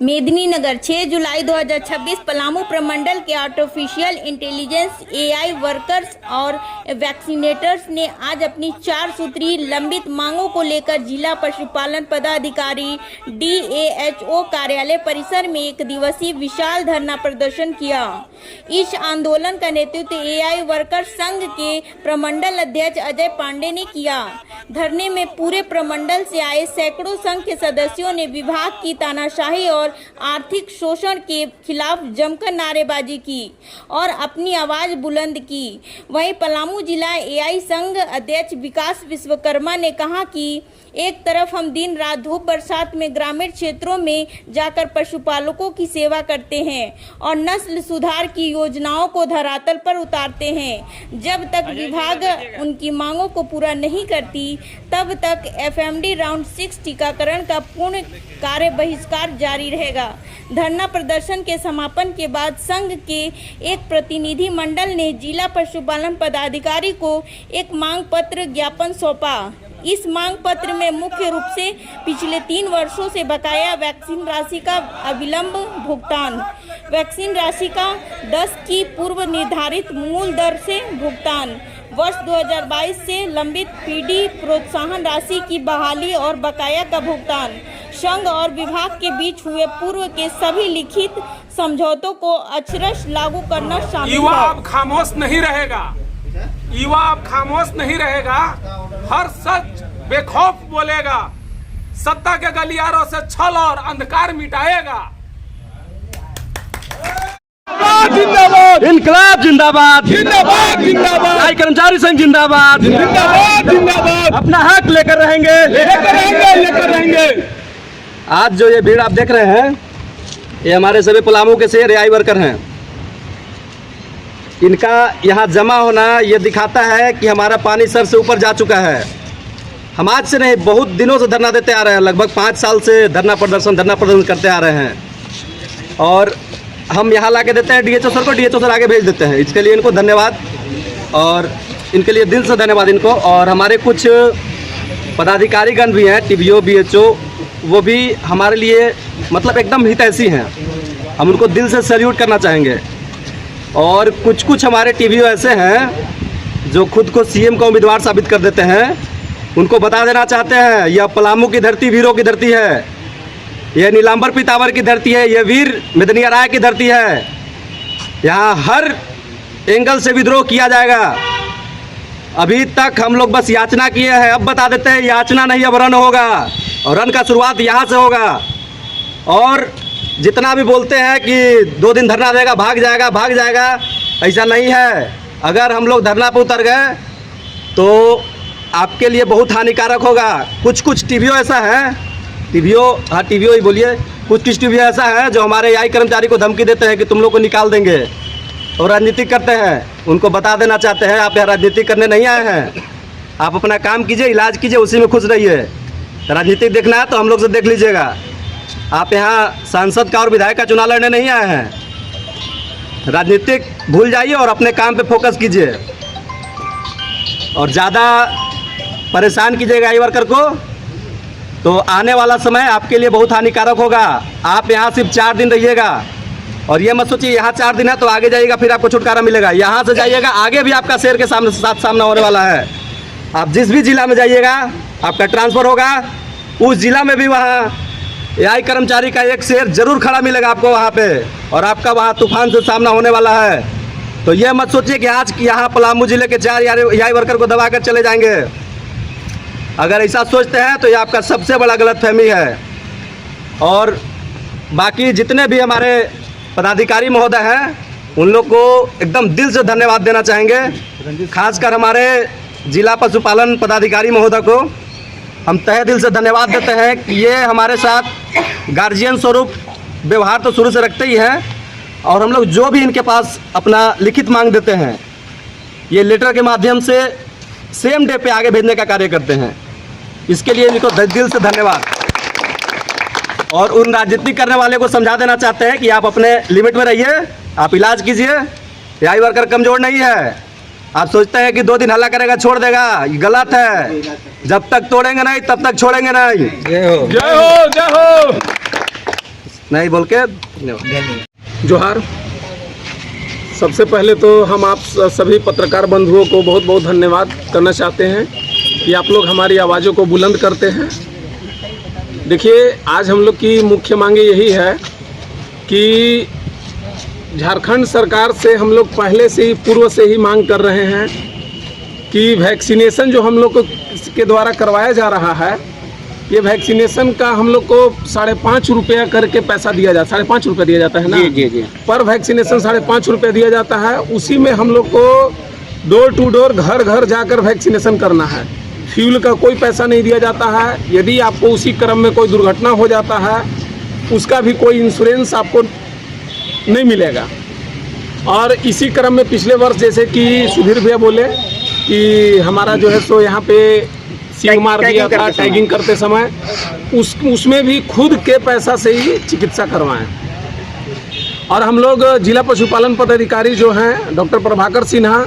मेदिनीनगर 6 जुलाई 2026 पलामू प्रमंडल के artificial intelligence AI workers और वैक्सीनेटर्स ने आज अपनी 4 सूत्री लंबित मांगों को लेकर जिला पशुपालन पदाधिकारी डीएएचओ कार्यालय परिसर में एक दिवसीय विशाल धरना प्रदर्शन किया। इस आंदोलन का नेतृत्व एआई वर्कर्स संघ के प्रमंडल अध्यक्ष अजय पांडे ने किया। धरने में पूरे प्रमंडल से आए सैकड़ों संघ के सदस्यों ने विभाग की तानाशाही और आर्थिक शोषण के खिलाफ जमकर नारेबाजी की और अपनी आवाज बुलंद की। वहीं पलामू जिला एआई संघ अध्यक्ष विकास विश्वकर्मा ने कहा कि एक तरफ हम दिन रात धूप बरसात में ग्रामीण क्षेत्रों में जाकर पशुपालकों की सेवा करते हैं और नस्ल सुधार की योजनाओं को धरातल पर उतारते हैं। जब तक विभाग उनकी मांगों को पूरा नहीं करती तब तक एफएमडी राउंड 6 टीकाकरण का पूर्ण कार्य बहिष्कार जारी रहेगा। धरना प्रदर्शन के समापन के बाद संघ के एक प्रतिनिधि मंडल ने जिला पशुपालन पदाधिकारी को एक मांग पत्र ज्ञापन सौंपा। इस मांग पत्र में मुख्य रूप से पिछले 3 वर्षों से बकाया वैक्सीन राशि का अविलंब भुगतान, वैक्सीन राशि का 10 की पूर्व निर्धारित मूल दर से भुगतान, वर्ष 2022 से लंबित पीडी प्रोत्साहन राशि की बहाली और बकाया का भुगतान, संघ और विभाग के बीच हुए पूर्व के सभी लिखित समझौतों को अक्षरश लागू करना शामिल है। युवा अब खामोश नहीं रहेगा, युवा अब खामोश नहीं रहेगा, हर सच बेखौफ बोलेगा, सत्ता के गलियारों से छल और अंधकार मिटाएगा। जिंदाबाद, इनकलाब जिंदाबाद, जिंदाबाद जिंदाबाद, आई कर्मचारी संघ जिंदाबाद, जिंदाबाद जिंदाबाद, अपना हक लेकर रहेंगे, लेकर रहेंगे। आज जो ये भीड़ आप देख रहे हैं ये हमारे सभी पलामू के से एआई वर्कर हैं। इनका यहाँ जमा होना ये दिखाता है कि हमारा पानी सर से ऊपर जा चुका है। हम आज से नहीं बहुत दिनों से धरना देते आ रहे हैं, लगभग 5 साल से धरना प्रदर्शन करते आ रहे हैं और हम यहाँ ला के देते हैं डीएचओ सर को, डीएचओ सर आगे भेज देते हैं। इसके लिए इनको धन्यवाद और इनके लिए दिल से धन्यवाद इनको। और हमारे कुछ पदाधिकारीगण भी हैं, टीबीओ बीएचओ, वो भी हमारे लिए मतलब एकदम हितैषी हैं, हम उनको दिल से सैल्यूट करना चाहेंगे। और कुछ हमारे टीबीओ ऐसे हैं जो खुद को सीएम का उम्मीदवार साबित कर देते हैं, उनको बता देना चाहते हैं यह पलामू की धरती वीरों की धरती है, यह नीलांबर पीतावर की धरती है, यह वीर मेदिनी राय की धरती है। यहाँ हर एंगल से विद्रोह किया जाएगा। अभी तक हम लोग बस याचना किए हैं, अब बता देते हैं याचना नहीं अब रन होगा और रन का शुरुआत यहाँ से होगा। और जितना भी बोलते हैं कि 2 दिन धरना देगा भाग जाएगा, ऐसा नहीं है। अगर हम लोग धरना पर उतर गए तो आपके लिए बहुत हानिकारक होगा। कुछ टीबीओ ऐसा है, टीबीओ ही बोलिए, कुछ टीबीओ ऐसा है जो हमारे एआई कर्मचारी को धमकी देते हैं कि तुम लोग को निकाल देंगे और राजनीति करते हैं। उनको बता देना चाहते हैं आप यहाँ राजनीति करने नहीं आए हैं, आप अपना काम कीजिए, इलाज कीजिए, उसी में खुश रहिए। राजनीति देखना है तो हम लोग से देख लीजिएगा। आप यहाँ सांसद का और विधायक का चुनाव लड़ने नहीं आए हैं। राजनीतिक भूल जाइए और अपने काम पे फोकस कीजिए और ज़्यादा परेशान कीजिएगा एआई वर्कर को तो आने वाला समय आपके लिए बहुत हानिकारक होगा। आप यहाँ सिर्फ 4 दिन रहिएगा और ये मत सोचिए यहाँ 4 दिन है तो आगे जाइएगा फिर आपको छुटकारा मिलेगा। यहाँ से जाइएगा आगे भी आपका शेर के साथ सामना होने वाला है। आप जिस भी जिला में जाइएगा आपका ट्रांसफ़र होगा, उस जिला में भी वहाँ एआई कर्मचारी का एक शेर जरूर खड़ा मिलेगा आपको वहाँ पे और आपका वहाँ तूफान से सामना होने वाला है। तो ये मत सोचिए कि आज यहाँ पलामू जिले के 4 एआई वर्कर को दबा कर चले जाएंगे। अगर ऐसा सोचते हैं तो ये आपका सबसे बड़ा गलतफहमी है। और बाकी जितने भी हमारे पदाधिकारी महोदय हैं उन लोग को एकदम दिल से धन्यवाद देना चाहेंगे। खासकर हमारे जिला पशुपालन पदाधिकारी महोदय को हम तहे दिल से धन्यवाद देते हैं कि ये हमारे साथ गार्जियन स्वरूप व्यवहार तो शुरू से रखते ही हैं और हम लोग जो भी इनके पास अपना लिखित मांग देते हैं ये लेटर के माध्यम से सेम डे पे आगे भेजने का कार्य करते हैं। इसके लिए इनको दिल से धन्यवाद। और उन राजनीति करने वाले को समझा देना चाहते हैं कि आप अपने लिमिट में रहिए, आप इलाज कीजिए। एआई वर्कर कमज़ोर नहीं है। आप सोचते हैं कि 2 दिन हल्ला करेगा छोड़ देगा, ये गलत है। जब तक तोड़ेंगे नहीं तब तक छोड़ेंगे नहीं। जय हो जय हो। नहीं बोल के धन्यवाद। जोहार। सबसे पहले तो हम आप सभी पत्रकार बंधुओं को बहुत बहुत धन्यवाद करना चाहते हैं कि आप लोग हमारी आवाज़ों को बुलंद करते हैं। देखिए, आज हम लोग की मुख्य मांगे यही है कि झारखंड सरकार से हम लोग पहले से ही पूर्व से ही मांग कर रहे हैं कि वैक्सीनेशन जो हम लोग को के द्वारा करवाया जा रहा है, ये वैक्सीनेशन का हम लोग को 5.5 रुपया करके पैसा दिया जाता है। 5.5 रुपया दिया जाता है ना? जी। पर वैक्सीनेशन 5.5 रुपया दिया जाता है। उसी में हम लोग को डोर टू डोर, घर घर जाकर वैक्सीनेशन करना है। फ्यूल का कोई पैसा नहीं दिया जाता है। यदि आपको उसी क्रम में कोई दुर्घटना हो जाता है, उसका भी कोई इंश्योरेंस आपको नहीं मिलेगा। और इसी क्रम में पिछले वर्ष जैसे कि सुधीर भैया बोले कि हमारा जो है सो यहाँ पे सील मार दिया था टैगिंग करते समय, उसमें भी खुद के पैसा से ही चिकित्सा करवाएं। और हम लोग जिला पशुपालन पदाधिकारी जो हैं डॉक्टर प्रभाकर सिन्हा,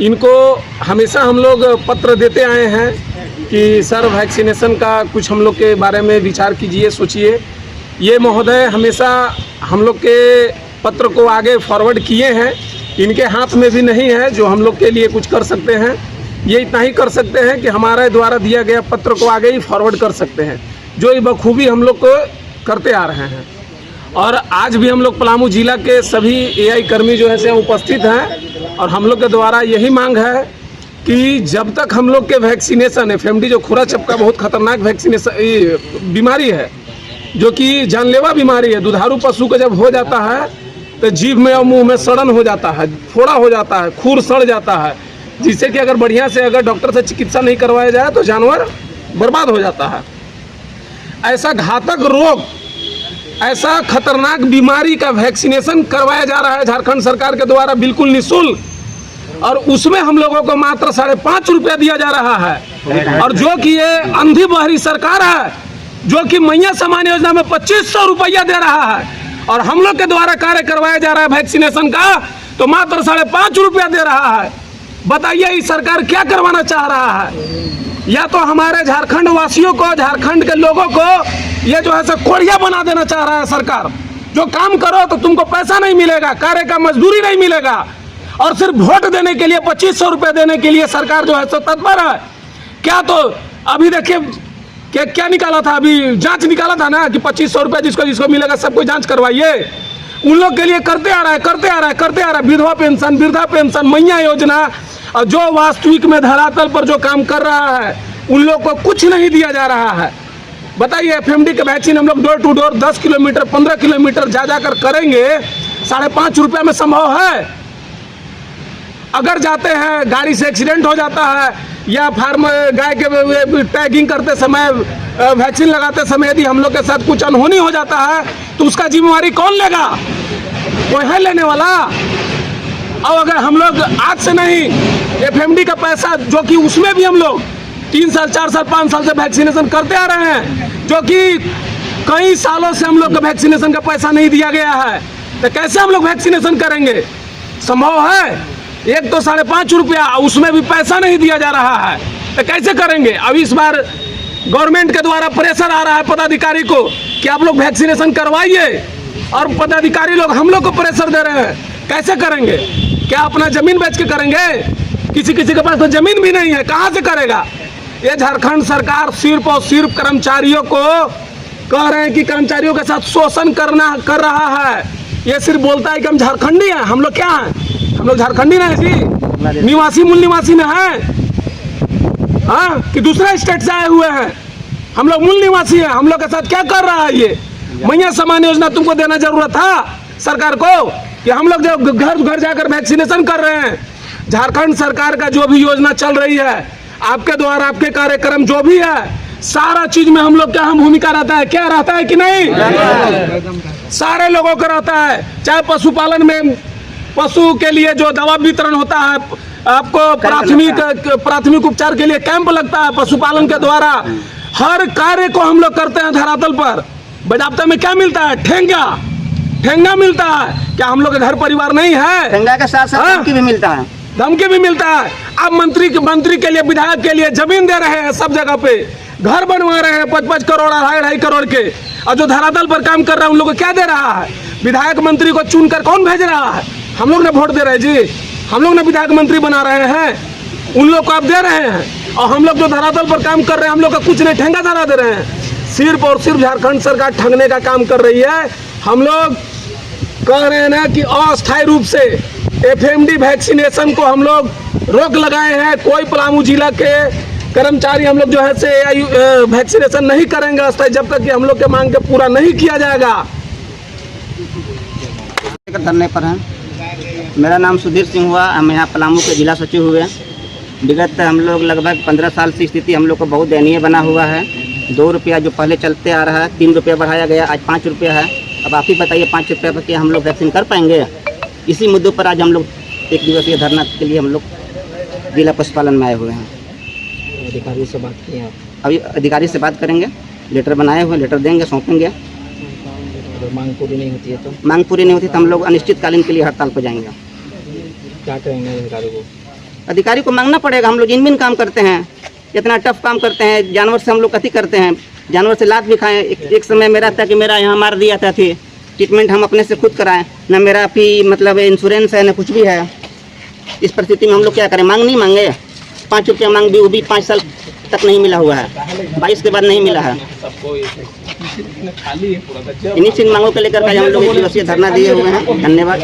इनको हमेशा हम लोग पत्र देते आए हैं कि सर वैक्सीनेशन का कुछ हम लोग के बारे में विचार कीजिए, सोचिए। ये महोदय हमेशा हम लोग के पत्र को आगे फॉरवर्ड किए हैं। इनके हाथ में भी नहीं है जो हम लोग के लिए कुछ कर सकते हैं। ये इतना ही कर सकते हैं कि हमारे द्वारा दिया गया पत्र को आगे ही फॉरवर्ड कर सकते हैं, जो ये बखूबी हम लोग को करते आ रहे हैं। और आज भी हम लोग पलामू जिला के सभी एआई कर्मी जो है से उपस्थित हैं और हम लोग के द्वारा यही मांग है कि जब तक हम लोग के वैक्सीनेशन, एफएमडी जो खुरा चपका बहुत खतरनाक वैक्सीनेशन बीमारी है, जो कि जानलेवा बीमारी है। दुधारू पशु को जब हो जाता है तो जीभ में और मुंह में सड़न हो जाता है, फोड़ा हो जाता है, खूर सड़ जाता है, जिससे कि अगर बढ़िया से अगर डॉक्टर से चिकित्सा नहीं करवाया जाए तो जानवर बर्बाद हो जाता है। ऐसा घातक रोग, ऐसा खतरनाक बीमारी का वैक्सीनेशन करवाया जा रहा है झारखंड सरकार के द्वारा बिल्कुल निःशुल्क, और उसमें हम लोगों को मात्र 5.5 रुपया दिया जा रहा है। और जो कि ये अंधी बहरी सरकार है, जो कि मैया समान योजना में 2500 रुपया दे रहा है, और हम लोग के द्वारा कार्य करवाया जा रहा है वैक्सीनेशन का तो मात्र 5.5 रुपया दे रहा है। बताइए इस सरकार क्या करवाना चाह रहा है? या तो हमारे झारखंड वासियों को, झारखंड के लोगों को ये जो है सो कोढ़िया बना देना चाह रहा है सरकार। जो काम करो तो तुमको पैसा नहीं मिलेगा, कार्य का मजदूरी नहीं मिलेगा, और सिर्फ वोट देने के लिए 2500 रुपये देने के लिए सरकार जो है सो तत्पर है। क्या तो अभी देखिए क्या निकाला था, अभी जांच निकाला था ना कि 2500 रुपये जिसको जिसको मिलेगा सबको जांच करवाइए। उन लोग के लिए करते आ रहा है विधवा पेंशन, वृद्धा पेंशन, मैया योजना, और जो वास्तविक में धरातल पर जो काम कर रहा है उन लोग को कुछ नहीं दिया जा रहा है। बताइए, एफएमडी के वैक्सीन हम लोग door to door 10 kilometre 15 kilometre जा कर करेंगे, 5.5 रुपये में संभव है? अगर जाते हैं गाड़ी से एक्सीडेंट हो जाता है, या फार्म गाय के टैगिंग करते समय, वैक्सीन लगाते समय यदि हम लोग के साथ कुछ अनहोनी हो जाता है तो उसका जिम्मेवारी कौन लेगा? कोई है लेने वाला? और अगर हम लोग आज से नहीं, एफएमडी का पैसा जो कि उसमें भी हम लोग 3 साल 4 साल 5 साल से वैक्सीनेशन करते आ रहे हैं, जो कि कई सालों से हम लोग का वैक्सीनेशन का पैसा नहीं दिया गया है, तो कैसे हम लोग वैक्सीनेशन करेंगे? संभव है? एक तो 5.5 रुपया, उसमें भी पैसा नहीं दिया जा रहा है, तो कैसे करेंगे? अब इस बार गवर्नमेंट के द्वारा प्रेशर आ रहा है पदाधिकारी को कि आप लोग वैक्सीनेशन करवाइए, और पदाधिकारी लोग हम लोग को प्रेशर दे रहे हैं। कैसे करेंगे? क्या अपना जमीन बेच के करेंगे? किसी किसी के पास तो जमीन भी नहीं है, कहाँ से करेगा? ये झारखंड सरकार सिर्फ और सिर्फ कर्मचारियों को कह रहे हैं कि कर्मचारियों के साथ शोषण कर रहा है। ये सिर्फ बोलता है कि हम झारखंडी हैं। हम लोग क्या हैं? हम लोग झारखंडी ना है जी, निवासी मूल निवासी में हैं, हाँ, कि दूसरे स्टेट से आए हुए हैं? हम लोग मूल निवासी हैं। हम लोग के साथ क्या कर रहा है ये? मैया समान योजना तुमको देना जरूरत था सरकार को, कि हम लोग जो घर घर जाकर वैक्सीनेशन कर रहे हैं। झारखंड सरकार का जो भी योजना चल रही है, आपके द्वारा आपके कार्यक्रम जो भी है, सारा चीज में हम लोग क्या हम भूमिका रहता है? क्या रहता है कि नहीं? सारे लोगों का रहता है। चाहे पशुपालन में पशु के लिए जो दवा वितरण होता है, आपको प्राथमिक उपचार के लिए कैंप लगता है पशुपालन के द्वारा, हर कार्य को हम लोग करते हैं धरातल पर। बजाबता में क्या मिलता है? ठेंगा मिलता है। क्या हम लोग के घर परिवार नहीं है? ठेंगा के साथ साथ धमकी भी मिलता है। धमकी भी मिलता है। अब मंत्री के लिए, विधायक के लिए जमीन दे रहे हैं सब जगह पे, घर बनवा रहे हैं 5-5 करोड़ 2.5 करोड़ के, और जो धरातल पर काम कर रहा है उन लोग को क्या दे रहा है? विधायक मंत्री को चुनकर कौन भेज रहा है? हम लोग ने वोट दे रहे हैं जी, हम लोग ने विधायक मंत्री बना रहे हैं, उन लोग को आप दे रहे हैं। और हम लोग जो धरातल पर काम कर रहे हैं हम लोग का कुछ नहीं, ठेंगा धरा दे रहे हैं। सिर्फ और सिर्फ झारखंड सरकार ठगने का काम कर रही है। हम लोग कह रहे हैं ना कि अस्थायी रूप से FMD वैक्सीनेशन को हम लोग रोक लगाए हैं। कोई पलामू जिला के कर्मचारी हम लोग जो है से वैक्सीनेशन नहीं करेंगे अस्थायी, जब तक कि हम लोग के मांग के पूरा नहीं किया जाएगा। धरने पर हैं। मेरा नाम सुधीर सिंह हुआ, हम यहाँ पलामू के जिला सचिव हुए। विगत हम लोग लगभग 15 साल से स्थिति हम लोग को बहुत दयनीय बना हुआ है। 2 रुपया जो पहले चलते आ रहा है 3 रुपया बढ़ाया गया, आज 5 रुपया है। अब आप ही बताइए 5 रुपये पर क्या हम लोग वैक्सीन कर पाएंगे? इसी मुद्दों पर आज हम लोग 1 दिवसीय धरना के लिए हम लोग जिला पशुपालन में आए हुए हैं। अधिकारी से बात की आप? अभी अधिकारी से बात करेंगे, लेटर बनाए हुए, लेटर देंगे, सौंपेंगे। अगर मांग पूरी नहीं होती है तो? मांग पूरी नहीं होती तो हम लोग अनिश्चितकालीन के लिए हड़ताल पर जाएंगे। क्या करेंगे अधिकारी को? अधिकारी को मांगना पड़ेगा। हम लोग इनमिन काम करते हैं, इतना टफ काम करते हैं, जानवर से हम लोग कति करते हैं, जानवर से लात भी खाएँ। एक समय मेरा था कि मेरा यहाँ मार दिया था, थी ट्रीटमेंट हम अपने से खुद कराएं, ना मेरा भी मतलब इंश्योरेंस है, ना कुछ भी है। इस परिस्थिति में हम लोग क्या करें? मांग नहीं मांगे, 5 रुपया मांग भी, वो भी 5 साल तक नहीं मिला हुआ है, 22 के बाद नहीं मिला है। इन्हीं मांगों को लेकर के हम लोग 1 दिवसीय धरना दिए हुए हैं। धन्यवाद।